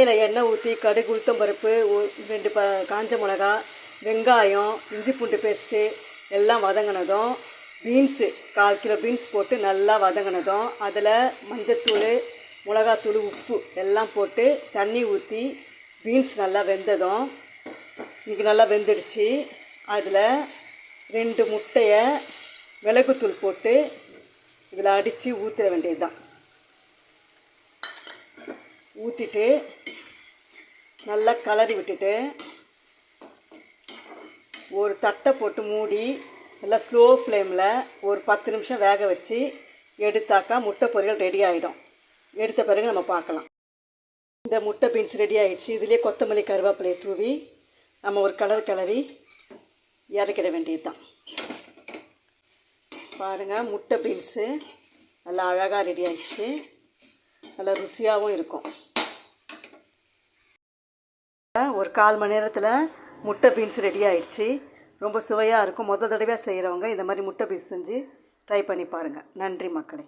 கடாயில் எண்ணெய் ஊற்றி கடுகு உளுத்தம் பருப்பு 2 காஞ்ச மிளகா வெங்காயம் இஞ்சி பூண்டு பேஸ்ட்டு எல்லாம் வதங்கினதும் பீன்ஸு 1/4 கிலோ பீன்ஸ் போட்டு நல்லா வதங்கினதும் அதில் மஞ்சத்தூள் மிளகாத்தூள் உப்பு எல்லாம் போட்டு தண்ணி ஊற்றி பீன்ஸ் நல்லா வெந்ததும் இன்றைக்கி நல்லா வெந்துடுச்சு. அதில் 2 முட்டையை மிளகுத்தூள் போட்டு இதில் அடித்து ஊற்றிட வேண்டியது தான். ஊற்றிட்டு நல்லா கலரி விட்டுட்டு ஒரு தட்டை போட்டு மூடி நல்லா ஸ்லோ ஃப்ளேமில் ஒரு 10 நிமிஷம் வேக வச்சு எடுத்தாக்கா முட்டை பொரியல் ரெடி ஆகிடும். எடுத்த பிறகு நம்ம பார்க்கலாம். இந்த முட்டை பீன்ஸ் ரெடி ஆகிடுச்சு. இதிலே கொத்தமல்லி கருவேப்பிலையை தூவி நம்ம ஒரு கிளறி இறக்கிட வேண்டியது தான். பாருங்கள், முட்டை பீன்ஸு நல்லா அழகாக ரெடி ஆகிடுச்சு. நல்லா ருசியாகவும் இருக்கும். ஒரு 1/4 மணி நேரத்தில் முட்டை பீன்ஸ் ரெடி ஆகிடுச்சு. ரொம்ப சுவையாக இருக்கும். தடவையாக செய்கிறவங்க இந்த மாதிரி முட்டை பீன்ஸ் செஞ்சு ட்ரை பண்ணி பாருங்கள். நன்றி மக்களே.